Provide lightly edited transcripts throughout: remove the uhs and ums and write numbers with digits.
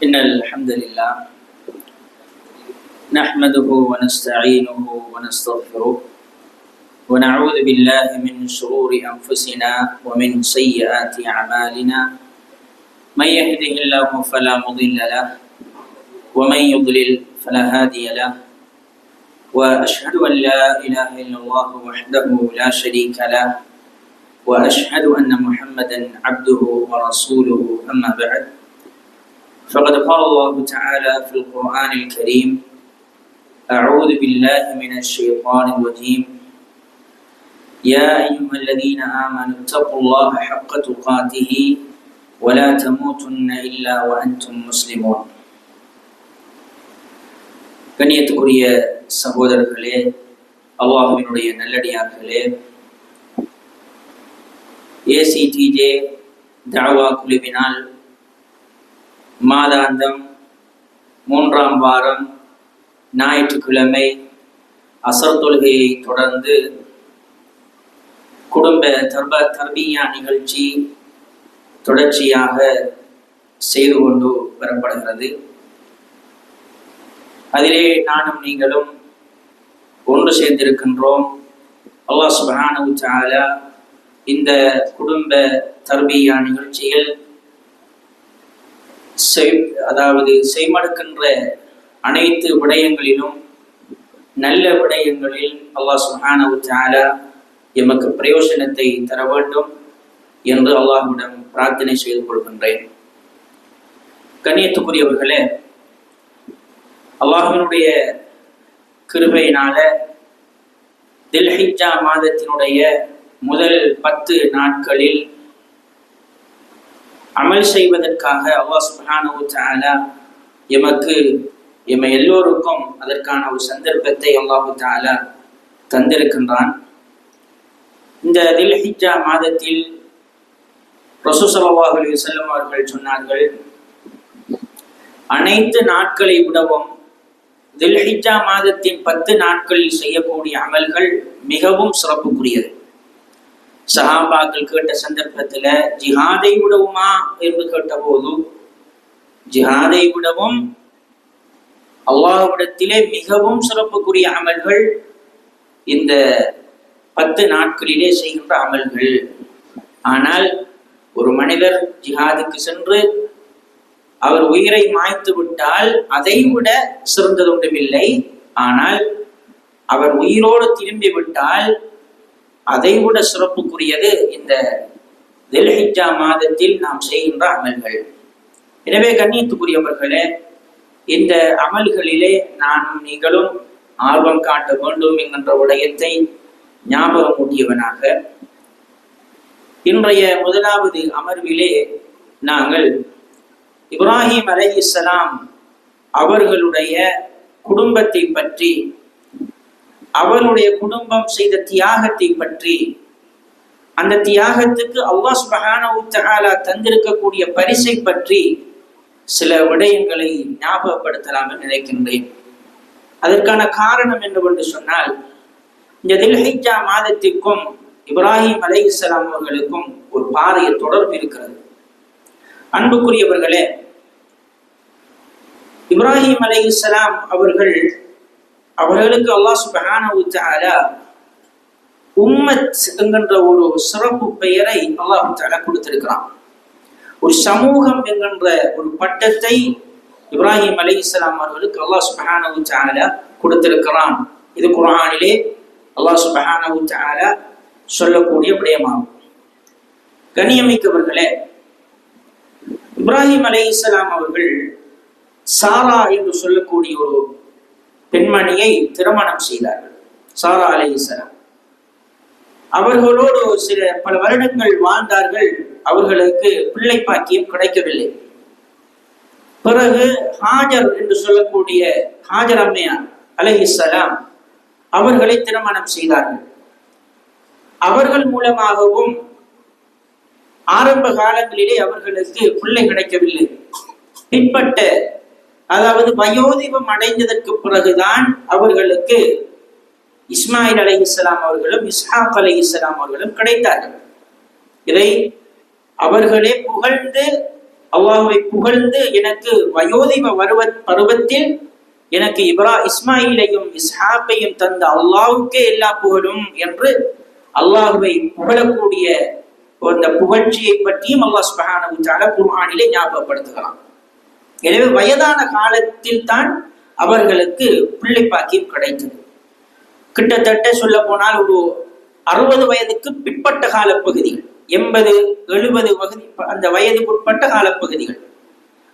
إن الحمد لله نحمده ونستعينه ونستغفره ونعوذ بالله من شرور أنفسنا ومن سيئات أعمالنا من يهده الله فلا مضل له ومن يضلل فلا هادي له وأشهد أن لا إله إلا الله وحده لا شريك له وأشهد أن محمدا عبده ورسوله أما بعد فقد قال الله تعالى في القرآن الكريم أعوذ بالله من الشيطان الرجيم يا أيها الذين آمنوا اتقوا الله حق تقاته ولا تموتن إلا وأنتم مسلمون கண்ணியத்துக்குரிய சகோதரர்களே, அல்லாஹ்வினுடைய நல்லடியார்களே, ஏசிடிஜே தஅவா குழுவினால் மாதாந்தம் 3ஆம் வாரம் ஞாயிற்றுக்கிழமை அசர் தொழுகையை தொடர்ந்து குடும்ப தர்பியா நிகழ்ச்சி தொடர்ச்சியாக செய்து கொண்டு வரப்படுகிறது. அதிலே நானும் நீங்களும் ஒன்று சேர்ந்திருக்கின்றோம். அல்லாஹ் சுப்ஹானஹு வ தஆலா இந்த குடும்ப தர்பியா நிகழ்ச்சியில் செய்மடுக்கின்ற அனைத்து விடயங்களிலும் நல்ல விடயங்களில் அல்லாஹ் சுப்ஹானஹு வ தஆலா எமக்கு பிரயோஜனத்தை தர வேண்டும் என்று அல்லாஹ்விடம் பிரார்த்தனை செய்து கொள்கின்றேன். கண்ணியத்துக்குரியவர்களே, அல்லாஹ்வினுடைய கிருபையினால தில்ஹிஜ்ஜா மாதத்தினுடைய முதல் 10 நாட்களில் அமல் செய்வதற்காக அல்லாஹ் சுப்ஹானஹு வ தஆலா எம் எல்லோருக்கும் அதற்கான ஒரு சந்தர்ப்பத்தை அல்லாஹ் தஆலா தந்திருக்கின்றான். இந்த தில்ஹிஜ்ஜா மாதத்தில் ரசூல் ஸல்லல்லாஹு அலைஹி வஸல்லம் அவர்கள் சொன்னார்கள், அனைத்து நாட்களை விடவும் தில்ஹிஜ்ஜா மாதத்தின் 10 நாட்களில் செய்யக்கூடிய அமல்கள் மிகவும் சிறப்புக்குரியது. சஹாபாக்கள் கேட்ட சந்தர்ப்பத்தில் ஜிஹாதை விடவுமா என்று கேட்டபோது, ஜிஹாதை விடவும் அல்லாஹ்விடத்திலே மிகவும் சிறப்புக்குரிய அமல்கள் இந்த 10 நாட்களிலே செய்கின்ற அமல்கள். ஆனால் ஒரு மனிதர் ஜிஹாதுக்கு சென்று அவர் உயிரை மாய்த்து விட்டால் அதை விட சிறந்தது ஒன்றுமில்லை. ஆனால் அவர் உயிரோடு திரும்பி விட்டால் அதை விட சிறப்புக்குரியது இந்த தில்ஹிஜ்ஜா மாதத்தில் நாம் செய்கின்ற அமல்கள். எனவே கண்ணியத்துக்குரியவர்களே, இந்த அமல்களிலே நானும் நீங்களும் ஆர்வம் காட்ட வேண்டும் என்கின்ற விடயத்தை ஞாபகமூட்டியவனாக இன்றைய முதலாவது அமர்விலே நாங்கள் இப்ராஹிம் அலைஹிஸ்ஸலாம் அவர்களுடைய குடும்பத்தை பற்றி, அவருடைய குடும்பம் செய்த தியாகத்தை பற்றி, அந்த தியாகத்துக்கு அல்லாஹ் சுப்ஹானஹு வ தஆலா தந்திருக்கக்கூடிய பரிசை பற்றி சில விடயங்களை ஞாபகப்படுத்தலாம் என்று நினைக்கின்றேன். அதற்கான காரணம் என்னவென்று சொன்னால், இந்த தில்ஹிஜ்ஜா மாதத்திற்கும் இப்ராஹிம் அலைஹிஸ்ஸலாம் அவர்களுக்கும் ஒரு பாரிய தொடர்பு இருக்கிறது. அன்புக்குரியவர்களே, இப்ராஹிம் அலைஹிஸ்ஸலாம் அவர்களுக்கு அல்லாஹ் சுப்ஹானஹு வ தஆலா உம்மத் என்கின்ற ஒரு சிறப்பு பெயரை அல்லாஹ் தஆலா கொடுத்திருக்கிறான். ஒரு சமூகம் என்கின்ற ஒரு பட்டத்தை இப்ராஹிம் அலைஹிஸ்ஸலாம் அவர்களுக்கு அல்லாஹ் சுப்ஹானஹு வ தஆலா கொடுத்திருக்கிறான். இது குர்ஆனிலே அல்லாஹ் சுப்ஹானஹு வ தஆலா சொல்லக்கூடிய விடயமாகும். கண்ணியமிக்கவர்களே, இப்ராஹிம் அலைஹிஸ்ஸலாம் அவர்கள் சாரா என்று சொல்லக்கூடிய ஒரு பெண்மணியை திருமணம் செய்தார்கள். சாரா அலைஹிஸ்ஸலாம் அவர்களோடு பல வருடங்கள் வாழ்ந்தார்கள். அவர்களுக்கு பிள்ளை பாக்கியம் கிடைக்கவில்லை. பிறகு ஹாஜர் என்று சொல்லக்கூடிய ஹாஜர் அம்மையார் அலைஹிஸ்ஸலாம் அவர்களை திருமணம் செய்தார்கள். அவர்கள் மூலமாகவும் ஆரம்ப காலங்களிலே அவர்களுக்கு பிள்ளை கிடைக்கவில்லை. பின்பட்ட, அதாவது வயோதிபம் அடைந்ததற்கு பிறகுதான் அவர்களுக்கு இஸ்மாயில் அலைஹிஸ்ஸலாம் அவர்களும் இஸ்ஹாக் அலைஹிஸ்ஸலாம் அவர்களும் கிடைத்தார்கள். இதை அவர்களே புகழ்ந்து அல்லாஹ்வை புகழ்ந்து எனக்கு வயோதிப பருவத்தில் எனக்கு இஸ்மாயிலையும் இஸ்ஹாக்கையும் தந்த அல்லாஹ்வுக்கே எல்லா புகழும் என்று அல்லாஹ்வை புகழக்கூடிய அந்த புகழ்ச்சியை பற்றியும் அல்லாஹ் சுப்ஹானஹு வ தஆலா குர்ஆனிலே ஞாபகப்படுத்துகிறான். எனவே வயதான காலத்தில் தான் அவர்களுக்கு பிள்ளை பாக்கியம் கிடைத்தது. கிட்டத்தட்ட சொல்ல போனால் ஒரு 60 வயதுக்கு பிற்பட்ட காலப்பகுதிகள், 80, 70 அந்த வயதுக்கு உட்பட்ட காலப்பகுதிகள்.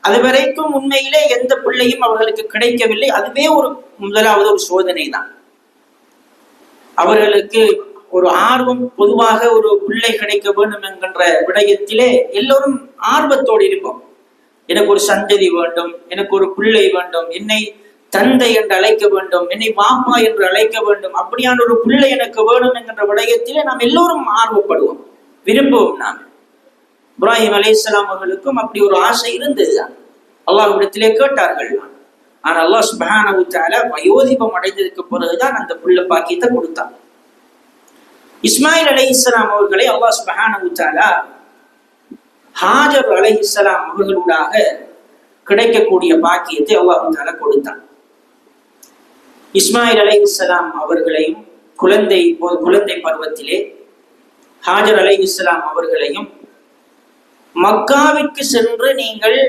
அது வரைக்கும் உண்மையிலே எந்த பிள்ளையும் அவர்களுக்கு கிடைக்கவில்லை. அதுவே ஒரு முதலாவது ஒரு சோதனை தான். அவர்களுக்கு ஒரு ஆர்வம், பொதுவாக ஒரு பிள்ளை கிடைக்க வேண்டும் என்கின்ற விடயத்திலே எல்லோரும் ஆர்வத்தோடு இருப்போம். எனக்கு ஒரு சந்ததி வேண்டும், எனக்கு ஒரு பிள்ளை வேண்டும், என்னை தந்தை என்று அழைக்க வேண்டும், என்னை மாமா என்று அழைக்க வேண்டும், அப்படியான ஒரு பிள்ளை எனக்கு வேணும் என்கின்ற விடயத்திலே நாம் எல்லோரும் ஆர்வப்படுவோம், விரும்புவோம். நாம் இப்ராஹிம் அலைஹிஸ்ஸலாம் அவர்களுக்கும் அப்படி ஒரு ஆசை இருந்ததுதான். அல்லாஹ்விடத்திலே கேட்டார்கள். ஆனால் அல்லாஹ் சுப்ஹானஹு வ தஆலா வயோதிபம் அடைந்ததுக்கு பிறகுதான் அந்த பிள்ளை பாக்கியத்தை கொடுத்தான். இஸ்மாயில் அலைஹிஸ்ஸலாம் அவர்களை அல்லாஹ் சுப்ஹானஹு வ தஆலா ஹாஜர் அலைஹிஸ்ஸலாம் அவர்களூடாக கிடைக்கக்கூடிய பாக்கியத்தை அல்லாஹ் தஆலா கொடுத்தான். இஸ்மாயில் அலைஹிஸ்ஸலாம் அவர்களையும் குழந்தை பருவத்திலே ஹாஜர் அலைஹிஸ்ஸலாம் அவர்களையும் மக்காவிற்கு சென்று நீங்கள்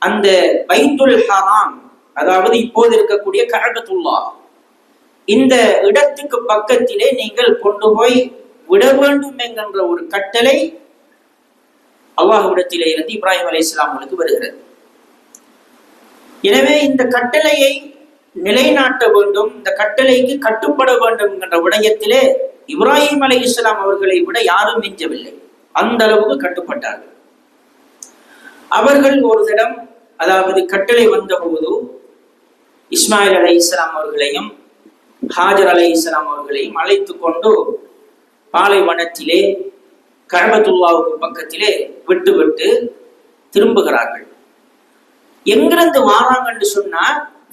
அந்த பைத்துல் ஹராம், அதாவது இப்போது இருக்கக்கூடிய கஅபத்துல்லாஹ், இந்த இடத்துக்கு பக்கத்திலே நீங்கள் கொண்டு போய் விட வேண்டும் என்கின்ற ஒரு கட்டளை அல்லாஹ்விடத்திலே இருந்து இப்ராஹிம் அலைஹிஸ்ஸலாம் அவர்களுக்கு வருகிறது. எனவே இந்த கட்டளையை நிலைநாட்ட வேண்டும், இந்த கட்டளைக்கு கட்டுப்பட வேண்டும் என்கின்ற விடயத்திலே இப்ராஹிம் அலைஹிஸ்ஸலாம் அவர்களை விட யாரும் மிஞ்சவில்லை. அந்த அளவுக்கு கட்டுப்பட்டார்கள். அவர்கள் ஒரு தினம், அதாவது கட்டளை வந்த போது இஸ்மாயில் அலைஹிஸ்ஸலாம் அவர்களையும் ஹாஜர் அலைஹிஸ்ஸலாம் அவர்களையும் அழைத்து கொண்டு பாலைவனத்திலே கஅபத்துல்லாஹ்வுக்கு பக்கத்திலே விட்டு திரும்புகிறார்கள். எங்கிருந்து வாராங்கன்னு சொன்னா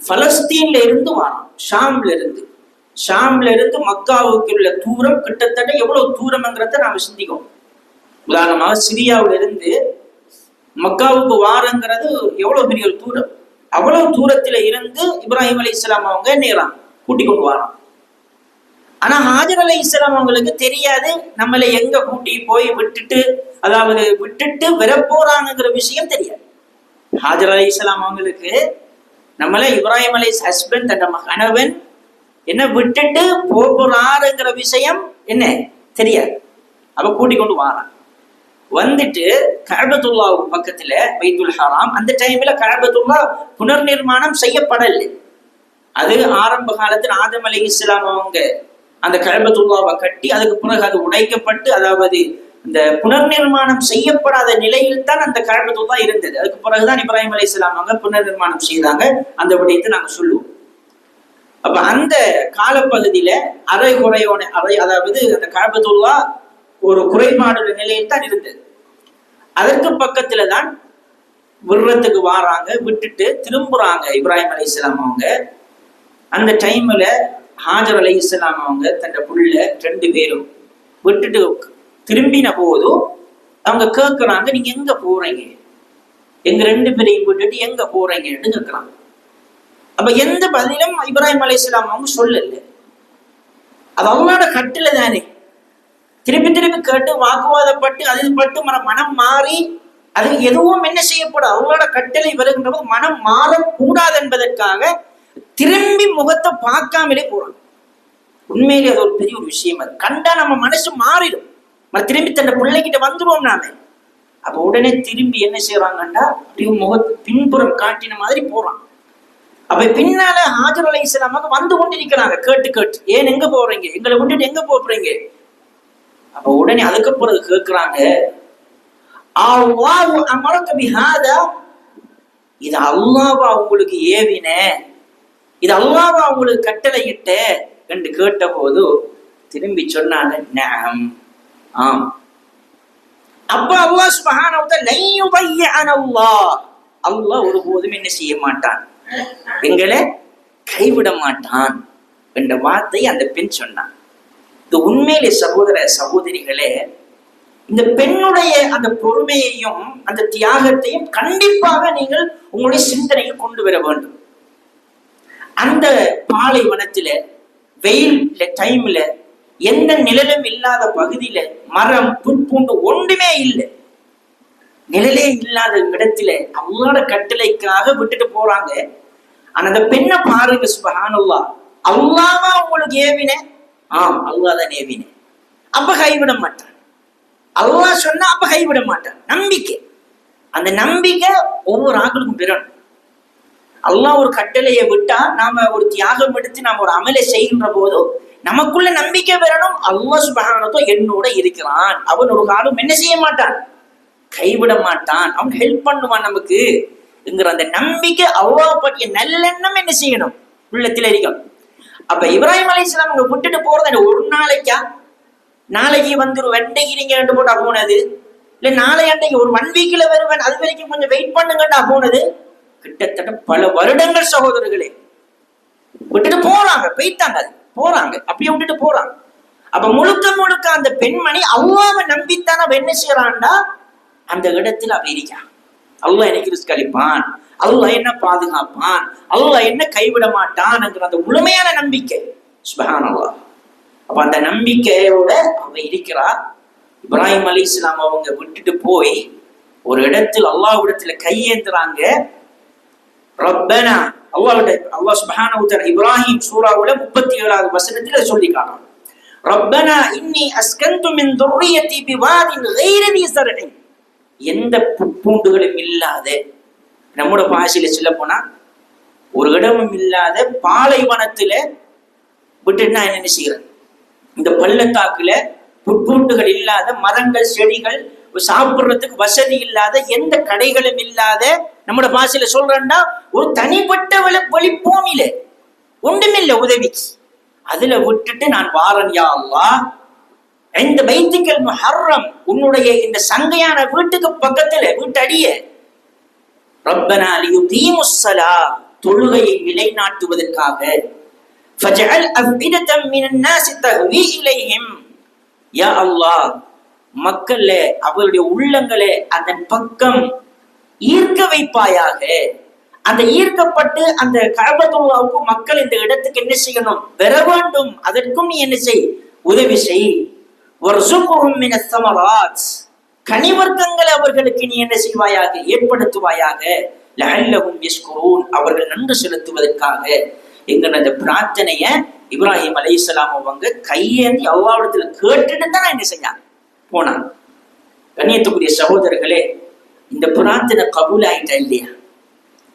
பலஸ்தீன்ல இருந்து வாராம், ஷாம்ல இருந்து மக்காவுக்கு உள்ள தூரம் கிட்டத்தட்ட எவ்வளவு தூரம்ங்கிறத நாம சிந்திக்கோம். உதாரணமாக சிரியாவில இருந்து மக்காவுக்கு வாரங்கிறது எவ்வளவு பெரிய ஒரு தூரம். அவ்வளவு தூரத்துல இருந்து இப்ராஹிம் அலைஹிஸ்ஸலாம் அவங்க நேரம் கூட்டி கொண்டு வரான். ஆனா ஹாஜர் அலைஹிஸ்ஸலாம் அவங்களுக்கு தெரியாது நம்மளை எங்க கூட்டி போய் விட்டுட்டு வரப்போறாங்கிற விஷயம் தெரியாது. ஹாஜர் அலைஹிஸ்ஸலாம் அவங்களுக்கு நம்மள இப்ராஹிம் ஹஸ்பண்ட், தன் கணவன் என்ன விட்டுட்டு போறாருங்கிற விஷயம் என்ன தெரியாது. அவ கூட்டி கொண்டு வாரான். வந்துட்டு கஅபத்துல்லாஹ் பக்கத்துல பைத்துல் ஹராம், அந்த டைம்ல கஅபத்துல்லாஹ் புனர் நிர்மாணம் செய்யப்படலை. அது ஆரம்ப காலத்தில் ஆதம் அலைஹிஸ்ஸலாம் அவங்க அந்த கஅபத்துல்லாஹ்வை கட்டி அதுக்கு பிறகு அது உடைக்கப்பட்டு, அதாவது இந்த புனர் நிர்மாணம் செய்யப்படாத நிலையில் தான் அந்த கஅபத்துல்லாஹ் இருந்தது. அதுக்கு பிறகுதான் இப்ராஹிம் அலைஹிஸ்ஸலாம் அவங்க புனர் நிர்மாணம் செய்தாங்க. அந்த விடயத்தை நாங்க சொல்லுவோம். அப்ப அந்த காலப்பகுதியில அதாவது அந்த கஅபத்துல்லாஹ் ஒரு குறைபாடுள்ள நிலையில் தான் இருந்தது. அதற்கு பக்கத்துல தான் விடுறதுக்கு வாராங்க, விட்டுட்டு திரும்புறாங்க இப்ராஹிம் அலைஹிஸ்ஸலாம் அவங்க. அந்த டைம்ல ஹாஜர் அலைஹிஸ்ஸலாம் அவங்க தன் புள்ள 2 பேரும் விட்டுட்டு திரும்பின போது அவங்க கேட்கிறாங்க, நீங்க எங்க போறீங்க, எங்க 2 பேரையும் விட்டுட்டு எங்க போறீங்கன்னு கேட்கிறாங்க. அப்ப எந்த பதிலும் இப்ராஹிம் அலைஹிஸ்ஸலாம் அவங்க சொல்லல. அது அவங்களோட கட்டளை தானே. திருப்பி கேட்டு வாக்குவாதப்பட்டு அதில் பட்டு மனம் மாறி அது எதுவும் என்ன செய்யப்படும், அவங்களோட கட்டளை வருகின்ற போது மனம் மாறக்கூடாது என்பதற்காக திரும்பி முகத்தை பார்க்காமலே போறாங்க. உண்மையிலே அது ஒரு பெரிய ஒரு விஷயம். அது கண்டா நம்ம மனசு மாறிடும், திரும்பி தன் பிள்ளைகிட்ட வந்துடுவோம் நாம. அப்ப உடனே திரும்பி என்ன செய்யறாங்கன்னா அப்படியே முகத்து பின்புறம் காட்டின மாதிரி போறான். அப்ப பின்னால ஹாஜர் அலைஹிஸ்ஸலாம் வந்து கொண்டிருக்கிறாங்க. கேட்டு ஏன் எங்க போறீங்க, எங்களை விட்டுட்டு எங்க போறீங்க? அப்ப உடனே அதுக்கு பிறகு கேட்கிறாங்க, இது அல்லாஹ்வா உங்களுக்கு ஏவின, இது அல்லாஹ்வா உங்களுக்கு கட்டளையிட்ட என்று கேட்ட போது திரும்பி சொன்னாங்க, நஅம், ஆம். அப்ப அல்லாஹ் சுப்ஹானஹு வ தஆலா அல்லாஹ் ஒருபோதும் என்ன செய்ய மாட்டான், எங்களை கைவிட மாட்டான் என்ற வார்த்தை அந்த பெண் சொன்னான். இது உண்மையிலே சகோதர சகோதரிகளே, இந்த பெண்ணுடைய அந்த பொறுமையையும் அந்த தியாகத்தையும் கண்டிப்பாக நீங்கள் உங்களுடைய சிந்தனையில் கொண்டு வர வேண்டும். அந்த பாலைவனத்தில வெயில் டைம்ல எந்த நிழலும் இல்லாத பகுதியில மரம் புற்பூண்டு ஒன்றுமே இல்லை, நிழலே இல்லாத இடத்துல அல்லாஹ்வோட கட்டளைக்காக விட்டுட்டு போறாங்க. ஆனா அந்த பெண்ணை பாருங்க, சுப்ஹானல்லாஹ், அல்லாஹ்வா உங்களுக்கு ஏவின? அல்லாஹ் தான் ஏவின. அப்ப கைவிட மாட்டான். அல்லாஹ் சொன்னா அப்ப கைவிட மாட்டான். நம்பிக்கை, அந்த நம்பிக்கை ஒவ்வொரு ஆக்களுக்கும் பெறணும். அல்லாஹ் ஒரு கட்டளையை விட்டா நாம ஒரு தியாகம் எடுத்து நாம ஒரு அமலை செய்கின்ற போது நமக்குள்ள நம்பிக்கை பெறணும். அல்லாஹ் சுப்ஹானஹு என்னோட இருக்கிறான், அவன் ஒரு காலம் என்ன செய்ய மாட்டான், கைவிட மாட்டான், அவன் ஹெல்ப் பண்ணுவான் நமக்கு என்கிற அந்த நம்பிக்கை, அல்லாஹ் பற்றிய நல்லெண்ணம் என்ன செய்யணும், உள்ளத்தில் இருக்கணும். அப்ப இப்ராஹிம் அலைஹிஸ்ஸலாம் அவங்க விட்டுட்டு போறது ஒரு நாளைக்கா, நாளைக்கு வந்துடும் வெண்டைக்கு ரெண்டு போட்டா போனது, இல்ல நாளை அன்றைக்கு ஒரு 1 வீக்ல வருவேன் அது வரைக்கும் கொஞ்சம் வெயிட் பண்ணுங்கண்டா போனது. கிட்டத்தட்ட பல வருடங்கள் சகோதரர்களே விட்டுட்டு போறாங்க, போயிட்டாங்க, போறாங்க, அப்படியே விட்டுட்டு போறாங்க. அப்ப முழுக்க அந்த பெண்மணி அல்லாஹ்வை நம்பித்தான அவ என்ன செய்யறான்டா, அந்த இடத்துல அவ இருக்கா. அல்லாஹ் எனக்கு ரிஸ்க் அளிப்பான், அல்லாஹ் என்ன பாதுகாப்பான், அல்லாஹ் என்ன கைவிட மாட்டான் என்கிற அந்த முழுமையான நம்பிக்கை. சுப்ஹானல்லாஹ். அப்ப அந்த நம்பிக்கையோட அவ இருக்கிறா. இப்ராஹிம் அலைஹிஸ்ஸலாம் அவங்க விட்டுட்டு போய் ஒரு இடத்துல அல்லாஹ்விடத்துல கையேந்துறாங்க. ரப்பனா, அல்லாஹ் சுப்ஹானஹு வ தஆலா இப்ராஹிம் சூராவுல 37வது வசனத்துல சொல்லி காட்டுறான், ரப்பனா இன்னி அஸ்கன்து மின் துர்ரியதி பிவாதின் கைரி தி ஸர்இன், எந்த பூண்டுகளும் இல்லாத, நம்மோட பாஷையில சொல்ல போனா ஒரு இடமும் இல்லாத பாலைவனத்துல விட்டுட்டு நான் என்ன செய்யறேன், இந்த பள்ளத்தாக்குல புற்பூண்டுகள் இல்லாத மரங்கள் செடிகள் சாப்பிடுறதுக்கு வசதி இல்லாத எந்த கடைகளும் இல்லாத, நம்மளோட பாஷையில சொல்றேன்னா ஒரு தனிப்பட்ட வெளிப்பூமியில ஒன்றுமில்லை உதவிக்கு, அதுல விட்டுட்டு நான் வாரன் யா அல்லாஹ், இந்த பைத்துல் முஹர்ரம் உன்னுடைய இந்த சங்கையான வீட்டுக்கு பக்கத்துல வீட்டடிய, ரப்பனா லியுகீமுஸ் ஸலாஹ் தொழுகையை நிலைநாட்டுவதற்காக, ஃபஜஅல் அஃபிதத்தம் மினன் நாஸி தஹ்வி இலைஹிம், யா அல்லாஹ் மக்கள அவருடைய உள்ளங்களை அதன் பக்கம் ஈர்க்க வைப்பாயாக. அந்த ஈர்க்கப்பட்டு அந்த கஅபத்துல்லாஹ்வுக்கு மக்கள் இந்த இடத்துக்கு என்ன செய்யணும், வர வேண்டும், அதற்கும் நீ என்ன செய், உதவி செய். வர்ஸுக்ஹும் மினஸ் ஸமராத், கனிவர்க்கங்களை அவர்களுக்கு நீ என்ன செய்வாயாக, ஏற்படுத்துவாயாக. லஅல்லஹும் யஷ்குரூன், அவர்கள் நன்றி செலுத்துவதற்காக என்கிற அந்த பிரார்த்தனைய இப்ராஹிம் அலைஹிஸ்ஸலாம் அவங்க கையேந்தி அல்லாஹ்விடத்துல கேட்டுட்டு தான் என்ன செஞ்சாங்க, போனாங்க. கண்ணியத்துக்குரிய சகோதரர்களே, இந்த பிரார்த்தனை கபூல் ஆயிட்டா இல்லையா,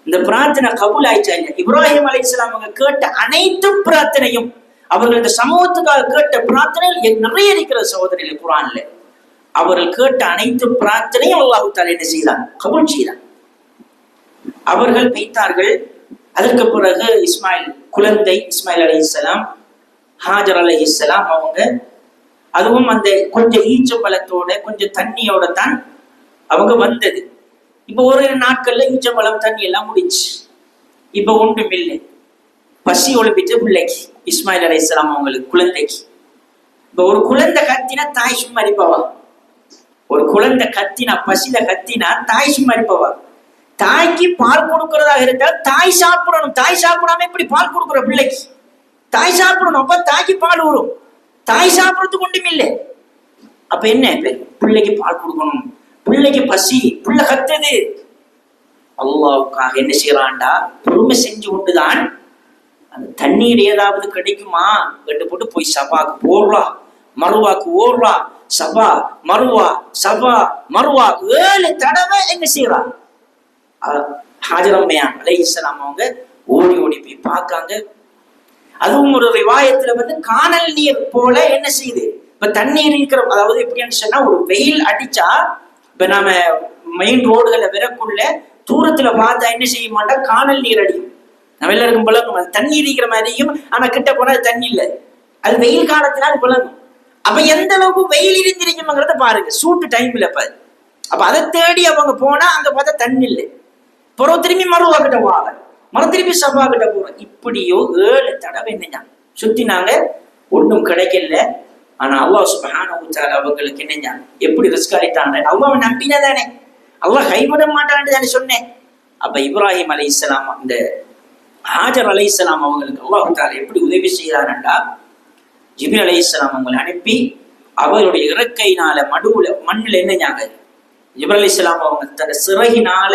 இந்த பிரார்த்தனை கபூல் ஆயிட்டா இல்லையா? இப்ராஹிம் அலைஹிஸ்ஸலாம் அவங்க கேட்ட அனைத்து பிரார்த்தனையும், அவர்கள் இந்த சமூகத்துக்காக கேட்ட பிரார்த்தனைகள் நிறைய இருக்கிற சகோதரர்களே குர்ஆன்ல. அவர்கள் கேட்ட அனைத்து பிரார்த்தனையும் அல்லாஹ் தஆலா என்ன செய்தான், கபூல் செய்தான். அவர்கள் பெய்தார்கள். அதற்கு பிறகு இஸ்மாயில் குழந்தை, இஸ்மாயில் அலைஹிஸ்ஸலாம், ஹாஜர் அலைஹிஸ்ஸலாம் அவங்க, அதுவும் அந்த கொஞ்சம் ஈச்சம்பழத்தோட கொஞ்சம் தண்ணியோட தான் அவங்க வந்தது. இப்ப ஒரு நாட்கள்ல ஈச்சம்பழம் தண்ணி எல்லாம் முடிச்சு, இப்ப ஒன்றும் இல்லை, பசி ஒழுப்பிட்டு பிள்ளைக்கு, இஸ்மாயில் அலைஹிஸ்ஸலாம் அவங்களுக்கு குழந்தைக்கு. இப்ப ஒரு குழந்தை கத்தினா தாய் சும்மா அடிப்பவா, ஒரு குழந்தை கத்தினா பசியில கத்தினா தாய் சும்மா அடிப்பவா. தாய்க்கு பால் கொடுக்கறதாக இருந்தால் தாய் சாப்பிடணும், தாய் சாப்பிடாம இப்படி பால் கொடுக்குற பிள்ளைக்கு, தாய் சாப்பிடணும், அப்ப தாய்க்கு பால் வரும். தாய் சாப்பிடறதுக்கு ஒன்றும் இல்லை. அப்ப என்ன, பிள்ளைக்கு பால் கொடுக்கணும், பிள்ளைக்கு பசி, பிள்ளை கத்துது. அல்லாஹ்வுக்காக என்ன செய்யறான்டா, பொறுமை செஞ்சு கொண்டுதான் அந்த தண்ணீர் ஏதாவது கிடைக்குமா கட்டு போட்டு போய் சபாக்கு போடுறா, மருவாக்கு ஓடுறா, சபா மருவா, சபா மருவா 7 தடவை என்ன செய்யறா. ஹாஜர் அலைஹிஸ்ஸலாம் அவங்க ஓடி ஓடி போய் பார்க்காங்க. அதுவும் ஒரு ரிவாயத்துல வந்து காணல் நீர் போல என்ன செய்யுது, இப்ப தண்ணீர் இருக்கிற, அதாவது எப்படின்னு சொன்னா ஒரு வெயில் அடிச்சா, இப்ப நாம மெயின் ரோடுகளை விரக்குள்ள தூரத்துல பார்த்தா என்ன செய்ய மாட்டா, காணல் நீர் அடிக்கும். நம்ம எல்லாருக்கும் பழகும், தண்ணீர் இருக்கிற மாதிரியும், ஆனா கிட்ட போனா தண்ணி இல்லை, அது வெயில் காலத்துல அது பழகும். அப்ப எந்த அளவுக்கு வெயில் இருந்திருக்குங்கிறத பாருங்க, சூட்டு டைம்ல. அப்ப அதை தேடி அவங்க போனா அங்க பார்த்தா தண்ணி இல்லை. பிறகு திரும்பி மருவா கிட்ட போவாங்க, திருப்பி சபா கிட்ட போறோம். இப்படியோ 7 தடவை என்னங்க சுத்தினாங்க, ஒன்றும் கிடைக்கல. ஆனா அல்லாஹ் சுப்ஹானஹு வ தஆலா அவங்களுக்கு என்ன எப்படி ரிஸ்க் அளித்தாங்க? அல்லாஹ்வை நம்பினதானே, அல்லாஹ் கைவிட மாட்டான்னு தானே சொன்னேன். அப்ப இப்ராஹிம் அலைஹிஸ்ஸலாம், அந்த ஹாஜர் அலைஹிஸ்ஸலாம் அவங்களுக்கு அல்லாஹ் தஆலா எப்படி உதவி செய்தார்னா, ஜிப்ரீல் அலைஹிஸ்ஸலாம் அவங்களை அனுப்பி அவருடைய இறக்கையினால மண்ணில் என்னஞ்சாங்க, ஜிப்ரீல் அலைஹிஸ்ஸலாம் அவங்க தன் சிறகினால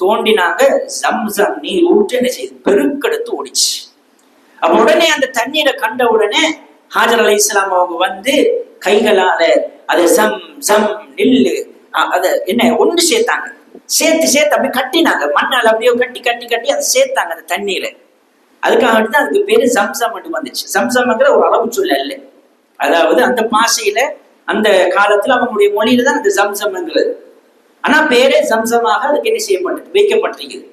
தோண்டினாங்க. ஜம்சம் நீர் ஊற்றி என்ன செய்து பெருக்கெடுத்து ஓடிச்சு. அப்ப உடனே அந்த தண்ணீரை கண்ட உடனே ஹாஜர் அலைஹிஸ்ஸலாம் அவங்க வந்து கைகளால அதை சம் சம் நில்லு அதை என்ன ஒன்று சேர்த்தாங்க. சேர்த்து அப்படி கட்டினாங்க, மண்ணால் அப்படியே கட்டி கட்டி கட்டி அதை சேர்த்தாங்க அந்த தண்ணீரை. அதுக்காக தான் அதுக்கு பேரு ஜம்சம் வந்துச்சு. ஜம்சம்ங்கிற ஒரு அளவு சொல்ல இல்லை, அதாவது அந்த பாஷையில அந்த காலத்துல அவங்களுடைய மொழியில தான் அந்த ஜம்சம்ங்கிறது. ஆனா பேரே ஜம்சமாக அதுக்கு என்ன செய்யப்பட்டது, வைக்கப்பட்டிருக்குது.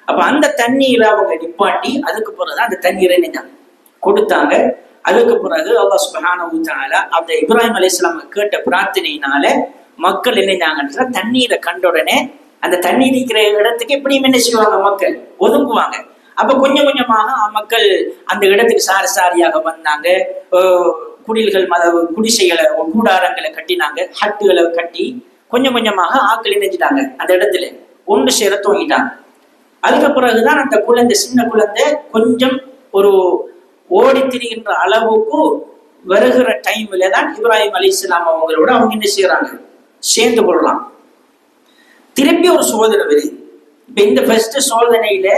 அப்ப அந்த தண்ணீரை அவங்க நிப்பாட்டி அதுக்கு பிறகுதான் அந்த தண்ணீரை என்ன கொடுத்தாங்க. அதுக்கு பிறகு அல்லாஹ் சுப்ஹானஹு வ தஆலா அந்த இப்ராஹிம் அலைஹிஸ்ஸலாம் கேட்ட பிரார்த்தனையினால மக்கள் என்னஞ்சாங்கன்னா, தண்ணீரை கண்ட உடனே அந்த தண்ணீர் இருக்கிற இடத்துக்கு எப்படியும் என்ன செய்வாங்க, மக்கள் ஒதுங்குவாங்க. அப்ப கொஞ்சம் கொஞ்சமாக மக்கள் அந்த இடத்துக்கு சாரி சாரியாக வந்தாங்க. குடில்கள் குடிசைகளை கூடாரங்களை கட்டினாங்க, ஹட்டுகளை கட்டி கொஞ்சம் கொஞ்சமாக ஆக்கள் இணைஞ்சிட்டாங்க, அந்த இடத்துல ஒன்று சேர தூங்கிட்டாங்க. அதுக்கு பிறகுதான் அந்த குழந்தை, சின்ன குழந்தை கொஞ்சம் ஒரு ஓடி திரிகின்ற அளவுக்கு வருகிற டைம்ல தான் இப்ராஹிம் அலைஹிஸ்ஸலாம் அவங்களோட அவங்க என்ன செய்யறாங்க, சேர்ந்து கொள்ளலாம். திருப்பி ஒரு சோதனை வருது. இப்ப இந்த ஃபர்ஸ்ட் சோதனையில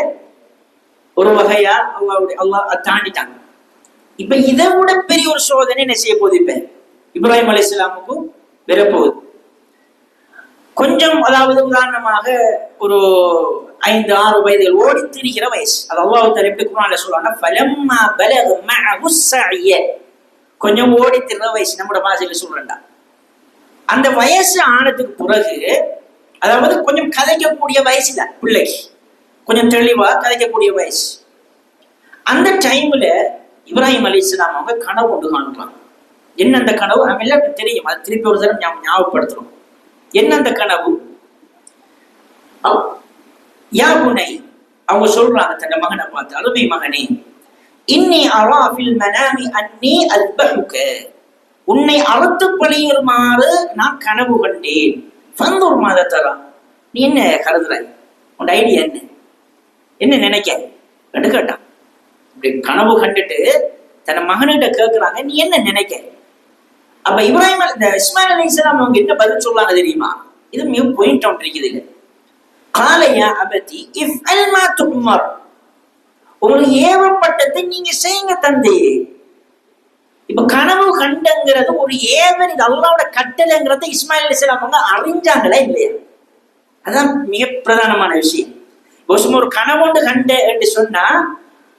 ஒரு வகையா அல்லாஹ் தாண்டிட்டாங்க. இப்ப இதை விட பெரிய ஒரு சோதனை என்ன செய்ய போகுது, இப்ப இப்ராஹிம் அலைஹிஸ்ஸலாமுக்கும் வரப்போகுது. கொஞ்சம், அதாவது உதாரணமாக ஒரு 5-6 வயதுகள் ஓடி திரிகிற வயசு. அது அல்லாஹ் தஆலா எப்படி குர்ஆன்ல சொல்றாங்க, ஃபலம்மா பலக மஅஹு ஸஅய, கொஞ்சம் ஓடி திரிகிற வயசு, நம்மட பாஷையில சொல்றேன்டா. அந்த வயசு ஆனதுக்கு பிறகு, அதாவது கொஞ்சம் கதைக்கக்கூடிய வயசு தான் பிள்ளைக்கு, கொஞ்சம் தெளிவா கதைக்கக்கூடிய வயசு. அந்த டைம்ல இப்ராஹிம் அலைஹிஸ்ஸலாம் அவங்க கனவு கொண்டு காண்றாங்க. என்ன அந்த கனவு, நம்ம எல்லாருக்கும் தெரியும், அது திருப்பி ஒரு தடவை ஞாபகப்படுத்துறோம். என்ன அந்த கனவு? யா புனை, அவங்க சொல்றாங்க தன் மகனை பார்த்து, அருமை மகனே, இன்னி அரா ஃபில் மனாமி அன்னி அஸ்பஹுக, உன்னை அறுத்து பலியிடுமாறு நான் கனவு கண்டேன். ஃபந்தூர் மாத தரா, நீ என்ன கருதுறாய், உன் ஐடியா என்ன நினைக்க என்று கேட்டான். இப்படி கனவு கண்டுட்டு தன் மகன்கிட்ட கேட்கிறாங்க, நீ என்ன நினைக்க? அப்ப இப்ராஹிம் இஸ்மாயில் அலைஹிஸ்ஸலாம் அவங்க என்ன பதில் சொல்றாங்க தெரியுமா? இது மிக பாயிண்ட் அவுட் இருக்குது. இல்ல காலையா அபதி இஃப்அல் மா துமர், உங்களுக்கு ஏவப்பட்டதை நீங்க செய்யுங்க தந்தை. இப்ப கனவு கண்டங்கிறது ஒரு ஏவல், இது அல்லாஹ்வோட கட்டளைங்கிறத இஸ்மாயில் அலைஹிஸ்ஸலாம் அவங்க அறிஞ்சாங்களா இல்லையா? அதான் மிக பிரதானமான விஷயம். ஒரு கனவு கண்ட என்று சொன்னா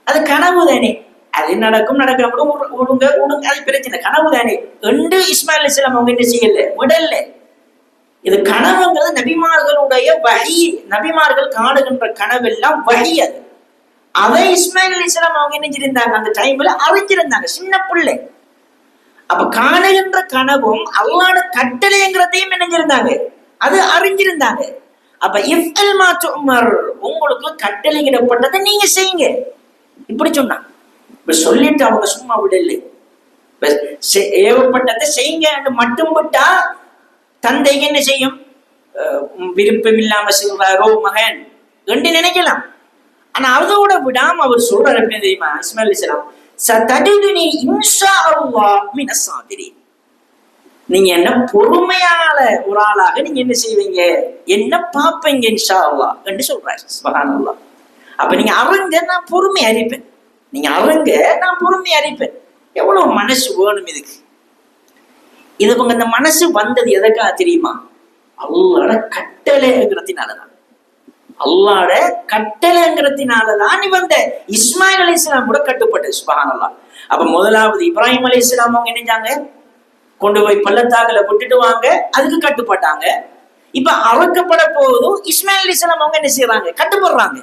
அது கனவு தானே, அது நடக்கும் நடக்காம விடுங்க அது பிரச்சனை, கனவு தானே என்று இஸ்மாயில் அலைஹிஸ்ஸலாம் அவங்க என்ன செய்யல, விடல. இது கனவுங்கிறது நபிமார்களுடைய வஹி, நபிமார்கள் காணுகின்ற கனவெல்லாம் வஹி. அது அதை இஸ்மாயில் அலைஹிஸ்ஸலாம் அவங்க என்ன செஞ்சிருந்தாங்க, அந்த டைம்ல அறிஞ்சிருந்தாங்க, சின்ன பிள்ளை. அப்ப காணுகின்ற கனவும் அல்லாஹ்வோட கட்டளைங்கிறதையும் என்ன செஞ்சிருந்தாங்க, அது அறிஞ்சிருந்தாங்க. அப்ப இஃப்அல் மா துமர், உங்களுக்கு கட்டளையிடப்பட்டதை நீங்க செய்யுங்க இப்படி சொன்னாங்க. இப்ப சொல்லிட்டு அவங்க சும்மா விடல, ஏவப்பட்டதை செய்யுங்க மட்டும் விட்டா தந்தைக்கு என்ன செய்யும், விருப்பம் இல்லாம சொல்றாரோ மகன் என்று நினைக்கலாம். ஆனா அதோட விடாம அவர் சொல்றாரு எப்படி தெரியுமா, இஸ்மாயில் அலைஹிஸ்ஸலாம், சதஜிதுனி இன்ஷா அல்லாஹ் மினஸ் சாபிரீன், நீங்க என்ன பொறுமையால ஒரு ஆளாக நீங்க என்ன செய்வீங்க, என்ன பார்ப்பீங்க இன்ஷா அல்லாஹ் என்று சொல்றாரு. சுப்ஹானல்லாஹ். அப்ப நீங்க அருங்க, நான் பொறுமை அறிப்பேன், நீங்க அருங்க, நான் பொறுமை அறிப்பேன். எவ்வளவு மனசு வேணும் இதுக்கு. இது இந்த மனசு வந்தது எதற்காக தெரியுமா, அல்லாஹ்வோட கட்டளைங்கிறதுனாலதான். அல்லாஹ்வோட கட்டளைங்கிறதுனாலதான் வந்த இஸ்மாயில் அலைஹிஸ்ஸலாம் கூட கட்டுப்பட்டு. சுப்ஹானல்லாஹ். அப்ப முதலாவது இப்ராஹிம் அலைஹிஸ்ஸலாம் அவங்க என்னஞ்சாங்க, கொண்டு போய் பள்ளத்தாக்குல விட்டுட்டு வாங்க, அதுக்கு கட்டுப்பட்டாங்க. இப்ப அறுக்கப்பட போதும் இஸ்மாயில் அலைஹிஸ்ஸலாம் அவங்க என்ன செய்யறாங்க, கட்டுப்படுறாங்க.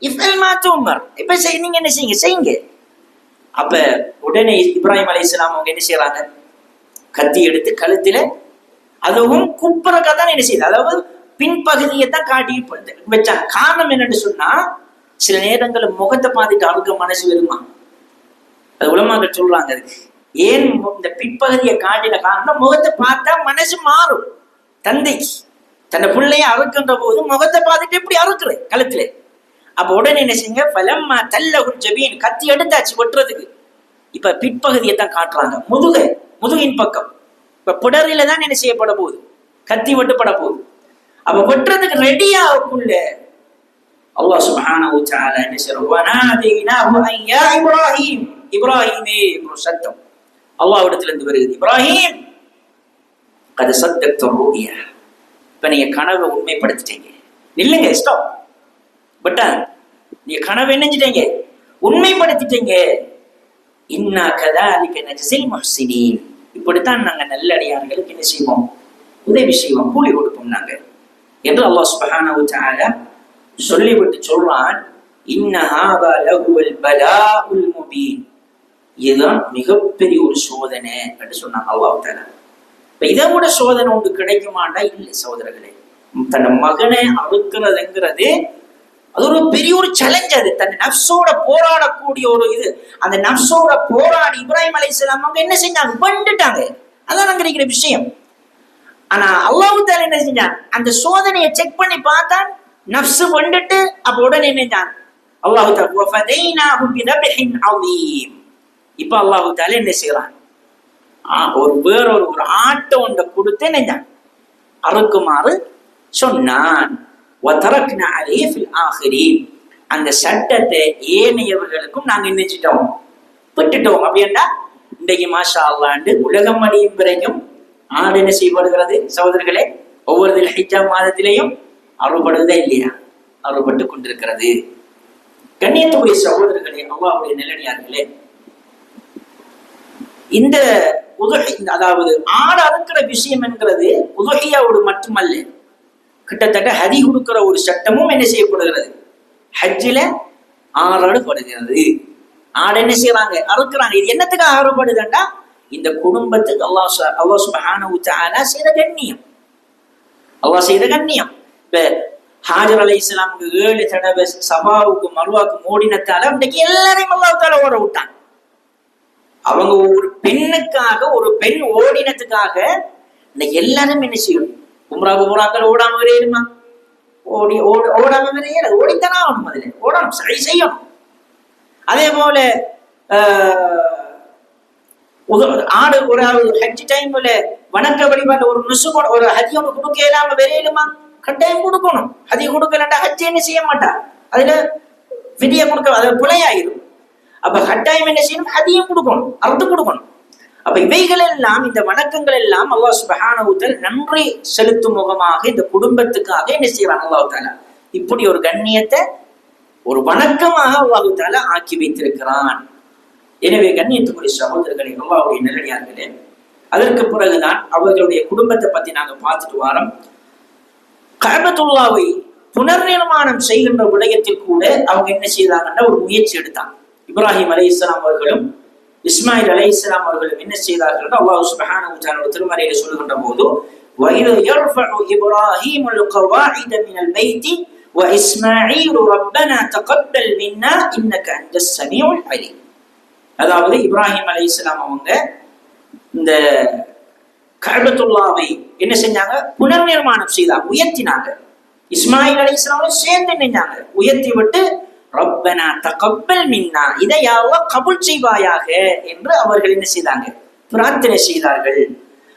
இஃப்அல் மா துமர், இப்ப நீங்க என்ன செய்யுங்க. அப்ப உடனே இப்ராஹிம் அலைஹிஸ்ஸலாம் அவங்க என்ன செய்யறாங்க, கத்தி எடுத்து கழுத்துல, அதுவும் குப்புறக்கா தான் என்ன செய்யுது, அதாவது பின்பகுதியை தான் காட்டி வச்சாங்க. காரணம் என்னன்னு சொன்னா, சில நேரங்களில் முகத்தை பார்த்துட்டு அறுக்க மனசு வருமா, அது உலமாக்கள் சொல்றாங்க. அதுக்கு ஏன் இந்த பிற்பகுதியை காட்டின காரணம், முகத்தை பார்த்தா மனசு மாறும். தந்தைக்கு தன்னை பிள்ளைய அறுக்கின்ற போது முகத்தை பார்த்துட்டு எப்படி அறுக்குற கழுத்துல. அப்ப உடனே என்ன செய்யுங்க, பலம்மா தல்ல ஜபீன், கத்தி எடுத்தாச்சு வெட்டுறதுக்கு. இப்ப பிற்பகுதியை தான் காட்டுறாங்க, முதுகின் பக்கம். இப்ப பிடரில தான் என்ன செய்யப்பட போகுது, கத்தி வெட்டுப்பட போகுது. அப்ப வெட்டுறதுக்கு ரெடியா இருக்குள்ள அல்லாஹ் சுப்ஹானஹு வ தஆலா என்ன செய்றான், யா இப்ராஹிம், இப்ராஹிமே சத்தம் அல்லாஹ் இடத்துல இருந்து வருகிறது, இப்ராஹிம் கத சத்தக்த ரூயா, இப்ப நீங்க கனவை உண்மைப்படுத்திட்டீங்க. இல்லைங்க ஸ்டாப் பட்டா, நீங்க கனவை என்னஞ்சிட்டீங்க, உண்மைப்படுத்திட்டீங்க. இன்னா கதாலிக நஜ்ஸில் முஹ்ஸினீன், இப்படித்தான் நாங்க நல்லடியார்களுக்கு என்ன செய்வோம், உதவி செய்வோம், கூலி கொடுப்போம் நாங்க என்று அல்லாஹ் சுப்ஹானஹு வ தஆலா சொல்லிவிட்டு சொல்றான். இன்ன ஹாதா லஹுவல் பலாஉல் முபீன், இதுதான் மிகப்பெரிய ஒரு சோதனை என்று சொன்னான் அல்லாஹ் தஆலா. இப்ப இதை விட சோதனை ஒன்று கிடைக்குமாண்டா இல்லை சகோதரர்களே. தன் மகனை அறுக்கிறதுங்கிறது அது ஒரு பெரிய ஒரு சேலஞ்ச். அது தன் நப்சோட போராடக்கூடிய ஒரு இது. அந்த நப்சோட போராடி இப்ராஹிம் அலைஹிஸ்ஸலாம் அவங்க என்ன செஞ்சாங்க, வந்துட்டாங்க. அதான் அங்க இருக்கிற விஷயம். ஆனா அல்லாஹ் தஆலா என்ன செஞ்சான், அந்த சோதனையை செக் பண்ணி பார்த்தான், நப்சு வந்துட்டு. அப்ப உடனே என்னஞ்சான் அல்லாஹ் தஆலா, வஃபதைனாஹு பிதப்ஹின் அதீம். இப்ப அல்லாஹ் தஆலா என்ன செய்யறான், வேறொரு ஆட்டை ஒன்றை கொடுத்து என்னஞ்சான் அறுக்குமாறு சொன்னான். வதரக்னா அலைஹி ஃபில் ஆகிரீன், அந்த சட்டத்தை ஏனையவர்களுக்கும் நாங்க நினைச்சிட்டோம், விட்டுட்டோம். அப்படின்னா இன்றைக்கு மாஷா அல்லாஹ்ண்டு உலகம் அழியும் வரைக்கும் ஆடு என்ன செய்யப்படுகிறது சகோதரர்களே, ஒவ்வொரு தில்ஹிஜ்ஜா மாதத்திலேயும் அறுபடுவதே இல்லையா, அறுபட்டு கொண்டிருக்கிறது. கண்ணியத்துக்குரிய சகோதரர்களே, அல்லாஹ்வுடைய நல்லடியார்களே, இந்த அதாவது ஆடு அறுக்கிற விஷயம் என்கிறது உதுஹியாவோடு மட்டுமல்ல, கிட்டத்தட்ட ஹதி கொடுக்கிற ஒரு சட்டமும் என்ன செய்யப்படுகிறது, ஹஜ்ஜில ஆறாடுபடுகிறது. ஆடு என்ன செய்யறாங்க, அறுக்கிறாங்க. இது என்னத்துக்காக ஆறுபடுதுண்டா, இந்த குடும்பத்துக்கு அல்லாஹ் சுப்ஹானஹு வ தஆலா செய்த கண்ணியம், அல்லாஹ் செய்த கண்ணியம். இப்ப ஹாஜர் அலைஹிஸ்ஸலாமுக்கு 7 தடவை சபாவுக்கு மருவாக்கு ஓடினத்தால இன்றைக்கு எல்லாரையும் அல்லாஹ் தஆலா ஓட விட்டான். அவங்க ஒரு பெண்ணுக்காக, ஒரு பெண் ஓடினத்துக்காக இன்னைக்கு எல்லாரும் என்ன செய்யணும், உம்ராக்கள் ஓடாம வரையுமா, ஓடாம வரைய ஓடித்தானே ஆகணும், அதுல ஓடணும், சரி செய்யணும். அதே போல ஆடு ஒரு ஹஜ் டைம்ல வணக்க வழிபாடு ஒரு நுசுகோட ஒரு ஹதி ஒன்று கொடுக்க இல்லாம வரையிலுமா, கட்டாயம் கொடுக்கணும். ஹதி கொடுக்கலண்டா ஹஜ் என்ன செய்ய மாட்டா, அதுல விதியை கொடுக்க, அது பிழையாயிரும். அப்ப கட்டாயம் என்ன செய்யணும், ஹதியும் கொடுக்கணும், அறுத்து கொடுக்கணும். அப்ப இவைகள் எல்லாம், இந்த வணக்கங்கள் எல்லாம் அல்லாஹ் சுப்ஹானஹு வ தஆலா நன்றி செலுத்தும் முகமாக இந்த குடும்பத்துக்காக என்ன செய்யறான் அல்லாஹ் தஆலா, இப்படி ஒரு கண்ணியத்தை ஒரு வணக்கமாக அல்லாஹ் தஆலா ஆக்கி வைத்திருக்கிறான். எனவே கண்ணியத்துக்குரிய சகோதரர்களே, அல்லாஹ்வுடைய நல்லடியார்களே, அதற்கு பிறகுதான் அவர்களுடைய குடும்பத்தை பத்தி நாங்க பார்த்துட்டு வாரோம். கஅபத்துல்லாவை புனர்நிர்மாணம் செய்கின்ற விடயத்தில் கூட அவங்க என்ன செய்தாங்கன்னா ஒரு முயற்சி எடுத்தாங்க. இப்ராஹிம் அலைஹிஸ்ஸலாம் அவர்களும் இஸ்மாயில் அலைஹிஸ்ஸலாம் அவர்களும் என்ன செய்தார்கள், அல்லாஹ் சுப்ஹானஹு வ தஆலா திருமறையிலே சொல்கின்ற போது, وَإِذْ يَرْفَعُ إِبْرَاهِيمُ الْقَوَاعِدَ مِنَ الْبَيْتِ وَإِسْمَاعِيلُ رَبَّنَا تَقَبَّلْ مِنَّا إِنَّكَ أَنْتَ السَّمِيعُ الْعَلِيمُ. அதாவது இப்ராஹிம் அலைஹிஸ்ஸலாம் அவங்க இந்த கஅபத்துல்லாவை என்ன செஞ்சாங்க, புனர்நிர்மாணம் செய்தாங்க, உயர்த்தினாங்க. இஸ்மாயில் அலைஹிஸ்ஸலாம் சேர்ந்து நின்றாங்க, உயர்த்தி விட்டு ரப்பனா தகப்பல் மின்னா, இதை யா அல்லாஹ் கபூல் செய்வாயாக என்று அவர்கள் என்ன செய்தாங்க, பிரார்த்தனை செய்தார்கள்.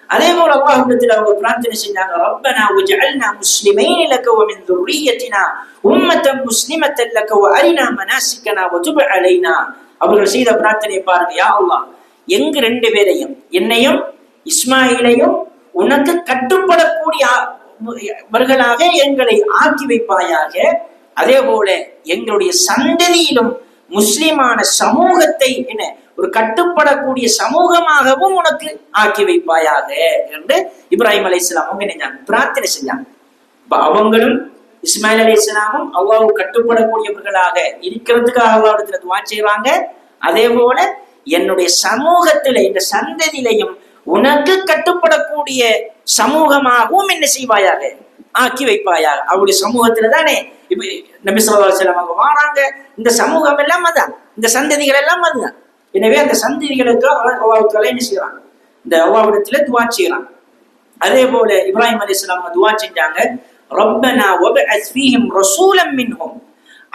அதே போல அல்லாஹ்விடத்தில் அவங்க பிரார்த்தனை செஞ்சாங்க, ரப்பனா வஜஅல்னா முஸ்லிமைன் லக வ மின் ذُرِّيَّتِنَا உம்மத்தன் முஸ்லிமத்தன் லக வ அரினா மனாசிக்கனா வ துப் அலைனா. அவர்கள் செய்த பிரார்த்தனை பாருங்க, யா அல்லாஹ் எங்க 2 பேரையும், என்னையும் இஸ்மாயிலையும் உனக்கு கட்டுப்படக்கூடியவர்களாக எங்களை ஆக்கி வைப்பாயாக. அதே போல எங்களுடைய சந்ததியிலும் முஸ்லிமான சமூகத்தை என்ன ஒரு கட்டுப்படக்கூடிய சமூகமாகவும் உனக்கு ஆக்கி வைப்பாயாக என்று இப்ராஹிம் அலைஹிஸ்ஸலாம் அவங்க நினைச்சாங்க, பிரார்த்தனை செஞ்சாங்க. இப்ப அவங்களும் இஸ்மாயில் அலைஹிஸ்ஸலாமும் அல்லாஹ்வு கட்டுப்படக்கூடியவர்களாக இருக்கிறதுக்காக அல்லாஹ்விடத்துல துஆ செய்றாங்க. அதே போல என்னுடைய சமூகத்துல, இந்த சந்ததியிலையும் உனக்கு கட்டுப்படக்கூடிய சமூகமாகவும் என்ன செய்வாயாக, ஆக்கி வைப்பாயாக. அவருடைய சமூகத்துல தானே இப்ப நபி ஸல்லல்லாஹு அலைஹி வஸல்லம் அவங்க வாராங்க. இந்த சமூகம் எல்லாம் அதுதான், இந்த சந்ததிகள் எல்லாம் அதுதான். எனவே அந்த சந்ததிகளுக்கு அல்லாஹ் என்ன செய்யறான், இந்த அல்லாஹ்விடத்துல துஆ செய்யறான். அதே போல இப்ராஹிம் அலைஹிஸ்ஸலாம் துஆ செஞ்சாங்க, ரப்பனா வபஅஸ் ஃபீஹிம் ரசூலம் மின்ஹும்,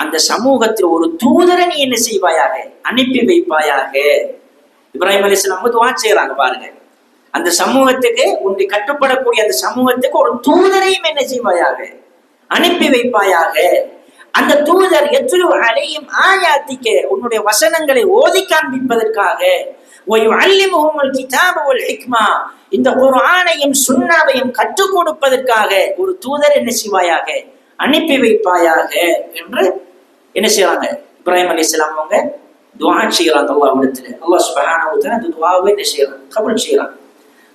அந்த சமூகத்தில் ஒரு தூதரை நீ என்ன செய்வாயாக, அனுப்பி வைப்பாயாக. இப்ராஹிம் அலைஹிஸ்ஸலாம் துஆ செய்யறாங்க பாருங்க, அந்த சமூகத்துக்கு உன்னை கட்டுப்படக்கூடிய அந்த சமூகத்துக்கு ஒரு தூதரையும் என்ன செய்வாயாக, அனுப்பி வைப்பாயாக. அந்த தூதர் எத்லு அலைஹிம் ஆயாத்திக, உன்னுடைய வசனங்களை ஓதி காண்பிப்பதற்காக, வயுஅல்லிமுஹுல் கிதாப வல் ஹிக்மா, இந்த குர்ஆனையும் சுன்னாவையும் கற்றுக் கொடுப்பதற்காக ஒரு தூதர் என்ன செய்வாயாக, அனுப்பி வைப்பாயாக என்று என்ன செய்யறாங்க, இப்ராஹிம் அலைஹிஸ்ஸலாம் அவங்க துஆ செய்யறாங்க அல்லாஹ்விடத்துல. அல்லாஹ் சுப்ஹானஹு வ தஆலா அந்த துஆவை என்ன செய்யறாங்க, கபூல் செய்யறாங்க.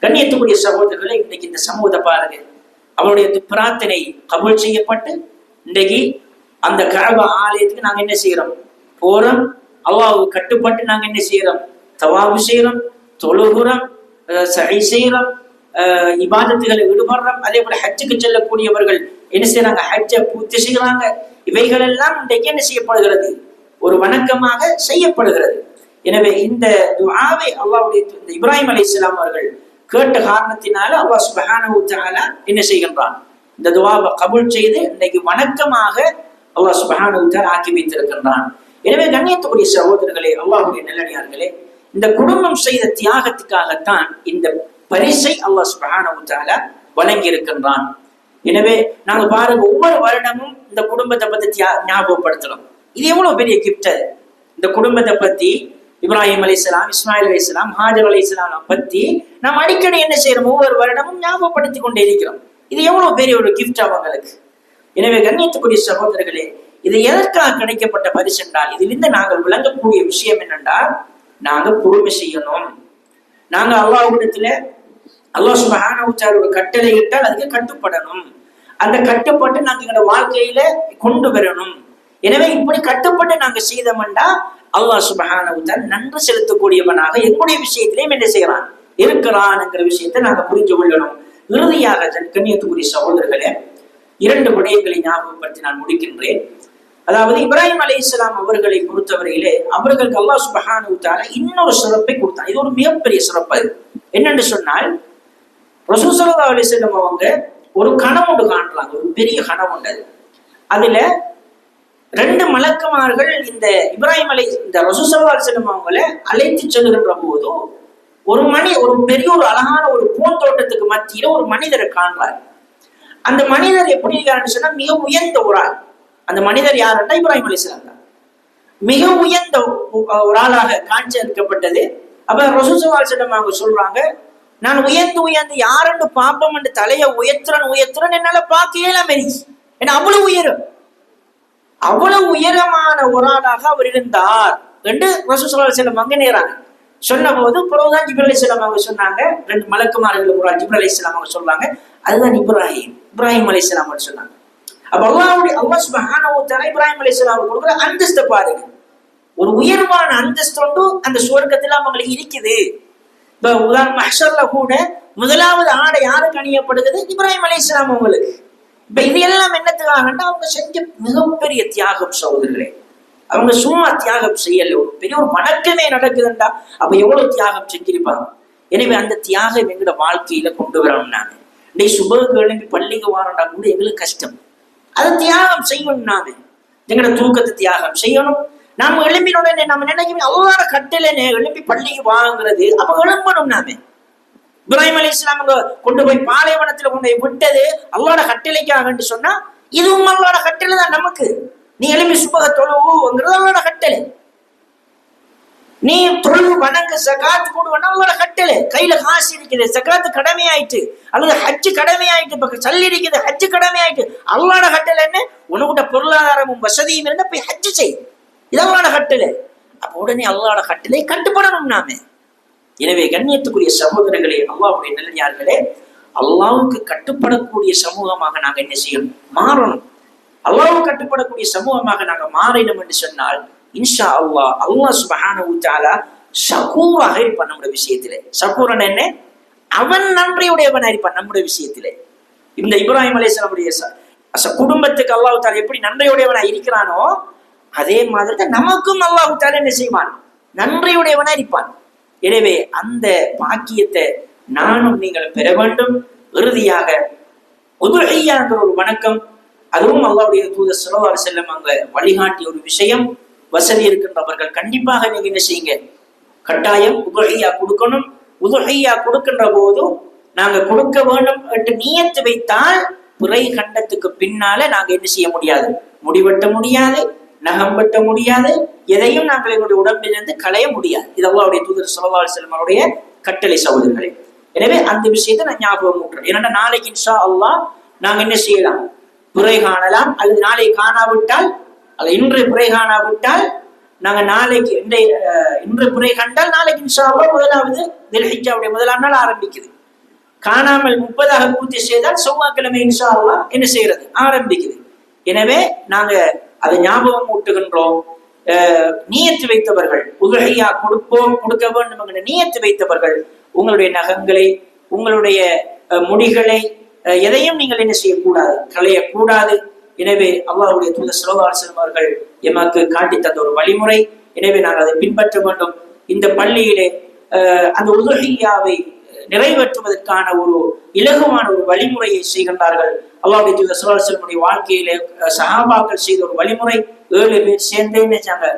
கண்ணியத்துக்குரிய சகோதரர்களை, இன்னைக்கு இந்த சமூகத்தை பாருங்க, அவருடைய பிரார்த்தனை கபூல் செய்யப்பட்டு இன்றைக்கு அந்த கஅபா ஆலயத்துக்கு நாங்க என்ன செய்யறோம், போறோம், அல்லாஹ்வுக்கு கட்டுப்பட்டு நாங்க என்ன செய்யறோம், தவாஃப் செய்யறோம், தொழுகிறோம், சഈ செய்யறோம், இபாதத்துகளை ஈடுபடுறோம். அதே போல ஹஜ்ஜுக்கு செல்லக்கூடியவர்கள் என்ன செய்யறாங்க, ஹஜ்ஜை பூர்த்தி செய்யறாங்க. இவைகள் எல்லாம் இன்றைக்கு என்ன செய்யப்படுகிறது, ஒரு வணக்கமாக செய்யப்படுகிறது. எனவே இந்த துஆவை அல்லாஹ்வுடைய இப்ராஹிம் அலைஹிஸ்ஸலாம் அவர்கள் கேட்ட காரணத்தினால அல்லாஹ் சுப்ஹானஹு வ தஆலா என்ன செய்கின்றான், இந்த துஆவை கபூல் செய்து இன்னைக்கு வணக்கமாக அல்லாஹ் சுப்ஹானஹு வ தஆலா ஆக்கி வைத்திருக்கின்றான். எனவே கண்ணியத்துக்குரிய சகோதரர்களே, அல்லாஹ்வுடைய நல்லடியார்களே, இந்த குடும்பம் செய்த தியாகத்துக்காகத்தான் இந்த பரிசை அல்லாஹ் சுப்ஹானஹு வ தஆலா வழங்கி இருக்கின்றான். எனவே நாங்க பாருங்க, ஒவ்வொரு வருடமும் இந்த குடும்பத்தை பத்தி ஞாபகப்படுத்தணும். இது எவ்வளவு பெரிய கிஃப்ட். இந்த குடும்பத்தை பத்தி இப்ராஹிம் அலைஹிஸ்ஸலாம், இஸ்மாயில் அலைஹிஸ்ஸலாம், ஹாஜர் அலைஹிஸ்ஸலாம் பத்தி நாம் அடிக்கடி என்ன செய்யறோம், ஒவ்வொரு வருடமும் ஞாபகப்படுத்தி கொண்டே இருக்கிறோம். இது எவ்வளவு பெரிய ஒரு கிஃப்ட் அவங்களுக்கு. எனவே கண்ணியத்துக்குரிய சகோதரர்களே, இது எதற்காக கிடைக்கப்பட்ட பரிசு என்றால், இதிலிருந்து நாங்கள் விளங்கக்கூடிய விஷயம் என்னென்றால், நாங்க பொறுமை செய்யணும். நாங்க அல்லாஹ்விடத்துல அல்லாஹ் சுப்ஹானஹு வ தஆலா கட்டளை இட்டால் அதுக்கு கட்டுப்படணும். அந்த கட்டுப்பட்டு நாங்க எங்களோட வாழ்க்கையில கொண்டு வரணும். எனவே இப்படி கட்டுப்பட்டு நாங்க செய்தோம்னா அல்லாஹ் சுப்ஹானஹு வ தஆலா நன்றி செலுத்தக்கூடியவனாக எங்களுடைய விஷயத்திலேயும் என்ன செய்யறான், இருக்கிறான் என்கிற விஷயத்தை நாங்க புரிஞ்சு கொள்ளணும். இறுதியாக கண்ணியத்துக்குரிய சகோதரர்களே, 2 விடயங்களை ஞாபகப்படுத்தி நான் முடிக்கின்றேன். அதாவது இப்ராஹிம் அலைஹிஸ்ஸலாம் அவர்களை பொறுத்தவரையிலே அவர்களுக்கு அல்லாஹ் சுப்ஹானஹு வ தஆலா இன்னொரு சிறப்பை கொடுத்தான். இது ஒரு மிகப்பெரிய சிறப்பு. என்னென்று சொன்னால், ரசூல் ஸல்லல்லாஹு அலைஹி வஸல்லம் அவங்க ஒரு கனவு காண்றாங்க, ஒரு பெரிய கனவு. அதுல 2 மலக்குமார்கள் இந்த இப்ராஹிம் இந்த ரசூல் ஸல்லல்லாஹு அலைஹி வஸல்லம் அவங்களை அழைத்து செல்கின்ற போது ஒரு பெரிய ஒரு அழகான ஒரு பூந்தோட்டத்துக்கு மத்தியில ஒரு மனிதரை காண்றார். அந்த மனிதர் எப்படி இருக்காருன்னு சொன்னா, மிக உயர்ந்த ஒரு ஆள். அந்த மனிதர் யாருன்னா இப்ராஹிம் அலைஹிஸ்ஸலாம் தான். மிக உயர்ந்த ஒரு ஆளாக காட்சி அளிக்கப்பட்டது. அப்ப ரசூல் ஸல்லல்லாஹு அலைஹி வஸல்லம் அவங்க சொல்றாங்க, நான் உயர்ந்து யாருன்னு பாப்பம் என்று தலையை உயர்த்துறன் என்னால பார்க்க இயலாம, ஏன்னா அவ்வளவு உயரம், அவ்வளவு உயரமான ஒரு ஆளாக அவர் இருந்தார் என்று ரசூல் ஸல்லல்லாஹு அலைஹி வஸல்லம் அங்க நேராங்க சொன்ன போது, பிறகுதான் ஜிப்ரீல் அலைஹிஸ்ஸலாம் அவங்க சொன்னாங்க, 2 மலக்குமார்கள் ஒரு ஜிப்ரீல் அலைஹிஸ்ஸலாம் அவங்க சொல்றாங்க, அதுதான் இப்ராஹிம் அலைஹிஸ்ஸலாம் சொன்னாங்க. அப்ப அல்லாஹ் சுப்ஹானஹு வ தஆலா இப்ராஹிம் அலைஹிஸ்ஸலாம் கொடுக்குற அந்தஸ்தை பாருங்க. ஒரு உயர்வான அந்தஸ்து அந்த சுவர்க்கத்துல அவங்களுக்கு இருக்குது. இப்ப உதாரணம் மஹ்ஷர்ல கூட முதலாவது ஆடை யாருக்கு அணியப்படுகிறது, இப்ராஹிம் அலைஹிஸ்ஸலாம் அவங்களுக்கு. இப்ப இது எல்லாம் என்னத்துக்காகன்னா, அவங்க செஞ்ச மிகப்பெரிய தியாகம் சகோதரர்களே. அவங்க சும்மா தியாகம் செய்யல, ஒரு பெரிய ஒரு வணக்கமே நடக்குதுண்டா அப்ப எவ்வளவு தியாகம் செஞ்சிருப்பாங்க. எனவே அந்த தியாகம் எங்களோட வாழ்க்கையில கொண்டு வரணும். நாங்க இன்னைக்கு சுபகு எழுப்பி பள்ளிக்கு வாரண்டா கூட எங்களுக்கு கஷ்டம். அதை தியாகம் செய்யணும். நாம எங்களோட தூக்கத்தை தியாகம் செய்யணும். நாம எழுப்பின உடனே நம்ம நினைக்கணும், அல்லாஹ்வோட கட்டளை எழுப்பி பள்ளிக்கு வாங்குறது, அப்ப எழும்பணும். நாம இப்ராஹிம் அலைஹிஸ்ஸலாம் கொண்டு போய் பாலைவனத்துல கொண்டு போய் விட்டது அல்லாஹ்வோட கட்டளைக்காக சொன்னா, இதுவும் அல்லாஹ்வோட கட்டளை தான். நமக்கு நீ எழுப்பி சுபக தொழுவுங்கிறது அல்லாஹ்வோட கட்டளை. நீ தொழு வணங்கு ஜகாத் போடுவனா அல்லாஹ்வோட கட்டளை. கையில காசு இருக்குது, ஜகாத் கடமை ஆயிட்டு, அல்லது ஹஜ்ஜு கடமை ஆயிட்டு, இப்ப சல்லி இருக்குது, ஹஜ்ஜு கடமை ஆயிட்டு. அல்லாஹ்வோட கட்டளை என்ன, உனக்கிட்ட பொருளாதாரமும் வசதியும் இருந்தா போய் ஹஜ்ஜு செய், இதல்லாஹ்வோட கட்டளை. அப்ப உடனே அல்லாஹ்வோட கட்டளை கட்டுப்படணும் நாம. எனவே கண்ணியத்துக்குரிய சகோதரர்களே, அல்லாஹ்வுடைய நல்லடியார்களே, அல்லாஹ்வுக்கு கட்டுப்படக்கூடிய சமூகமாக நாங்க என்ன செய்யணும், மாறணும். அல்லாஹ்வுக்கு கட்டுப்படக்கூடிய சமூகமாக நாங்க மாறினோம் என்று சொன்னால், இன்ஷா அல்லாஹ் சுப்ஹானஹு வ தஆலா ஷகூராக இருப்பான் நம்முடைய விஷயத்திலே. ஷகூரன் என்ன, அவன் நன்றியுடையவன் இருப்பான் நம்முடைய விஷயத்திலே. இந்த இப்ராஹிம் அலைஹிஸ்ஸலாமுடைய குடும்பத்துக்கு அல்லாஹ் தஆலா எப்படி நன்றியுடையவனா இருக்கிறானோ, அதே மாதிரி தான் நமக்கும் அல்லாஹ் தஆலா என்ன செய்வான், நன்றியுடையவனா இருப்பான். எனவே அந்த பாக்கியத்தை நானும் நீங்கள் பெற வேண்டும். இறுதியாக உதுஹிய்யா என்ற ஒரு வணக்கம், அதுவும் அல்லாஹ்வுடைய தூதர் ஸல்லல்லாஹு அலைஹி வஸல்லம் அங்க வழிகாட்டிய ஒரு விஷயம். வசதி இருக்கின்றவர்கள் கண்டிப்பாக நீங்க என்ன செய்யுங்க, கட்டாயம் உதுஹிய்யா கொடுக்கணும். உதுஹிய்யா கொடுக்கின்ற போதும் நாங்க கொடுக்க வேண்டும் என்று நியத்து வைத்தால் பிறை கண்டத்துக்கு பின்னால நாங்க என்ன செய்ய முடியாது, முடிவெட்ட முடியாது, நகம் வெட்ட முடியாது, எதையும் நாங்கள் எங்களுடைய உடம்பிலிருந்து களைய முடியாது. இது அல்லாஹ்வுடைய தூதர் ஸல்லல்லாஹு அலைஹி வஸல்லம் அவருடைய கட்டளை சகோதரர்களே. எனவே அந்த விஷயத்தை நான் ஞாபகம் ஊட்டுறேன். ஏன்னா நாளைக்கு இன்ஷா அல்லாஹ் நாங்க என்ன செய்யலாம், பிறை காணலாம். அல்லது நாளை காணாவிட்டால், அது இன்று பிறை காணாவிட்டால் நாங்க நாளைக்கு இன்று பிறை கண்டால் நாளைக்கு இன்ஷா அல்லாஹ் முதலாவது தில்ஹிஜ்ஜாவுடைய முதலாம் நாள் ஆரம்பிக்குது. காணாமல் 30 பூர்த்தி செய்தால் செவ்வாய்க்கிழமை இன்ஷா அல்லாஹ் என்ன செய்யறது ஆரம்பிக்குது. எனவே நாங்க அதை ஞாபகம் ஊட்டுகின்றோம். நியத்து வைத்தவர்கள் உதுஹிய்யா கொடுக்க வேண்டும் என்ற நியத்து வைத்தவர்கள் உங்களுடைய நகங்களை, உங்களுடைய முடிகளை, எதையும் நீங்கள் என்ன செய்யக்கூடாது, களையக்கூடாது. எனவே அல்லாஹ்வுடைய தூதர் ஸல்லல்லாஹு அலைஹி வஸல்லம் அவர்கள் எமக்கு காட்டி தந்த ஒரு வழிமுறை. எனவே நாங்கள் அதை பின்பற்ற வேண்டும். இந்த பள்ளியிலே அந்த உதுஹிய்யாவை நிறைவேற்றுவதற்கான ஒரு இலகுவான ஒரு வழிமுறையை செய்கின்றார்கள். அல்லாஹ்வுடைய தூதர் ஸல்லல்லாஹு அலைஹி வஸல்லம் வாழ்க்கையிலே சஹாபாக்கள் செய்த ஒரு வழிமுறை 7 பேர் சேர்ந்தே என்ன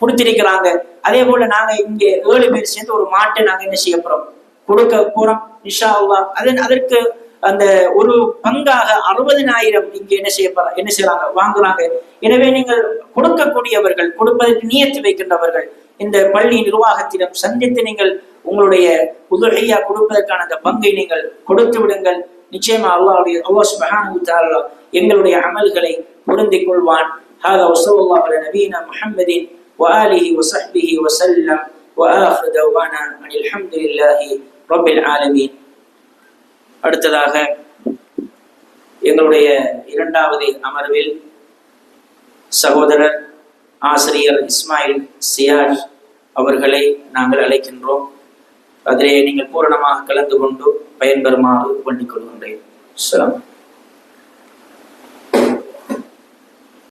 கொடுத்திருக்கிறாங்க. அதே போல நாங்க இங்கே 7 பேர் சேர்ந்து ஒரு மாட்டை நாங்க என்ன செய்ய போறோம், கொடுக்க போறோம் இன்ஷா அல்லாஹ். அதற்கு அந்த ஒரு பங்காக 60,000 இங்கே என்ன செய்யறாங்க, வாங்குறாங்க. எனவே நீங்கள் கொடுக்கக்கூடியவர்கள், கொடுப்பதற்கு நியத்து வைக்கின்றவர்கள் இந்த பள்ளி நிர்வாகத்திடம் சந்தித்து நீங்கள் உங்களுடைய உதுஹிய்யா கொடுப்பதற்கான அந்த பங்கை நீங்கள் கொடுத்து விடுங்கள். நிச்சயமா அல்லாஹ் சுப்ஹானஹு வ தஆலா எங்களுடைய அமல்களை பொருந்திக் கொள்வான். ஹாதா வஸல்லல்லாஹு அலா நபியினா முஹம்மதின் وآله وصحبه وسلم وآخر دعوانا أن الحمد لله رب العالمين. அடுத்ததாக எங்களுடைய இரண்டாவது அமர்வில் சகோதரர் ஆசிரியர் இஸ்மாயில் சியாஜ் அவர்களை நாங்கள் அழைக்கின்றோம். அதிலே நீங்கள் பூரணமாக கலந்து கொண்டு பயன்பெறுமாறு வேண்டிக் கொள்கின்றேன்.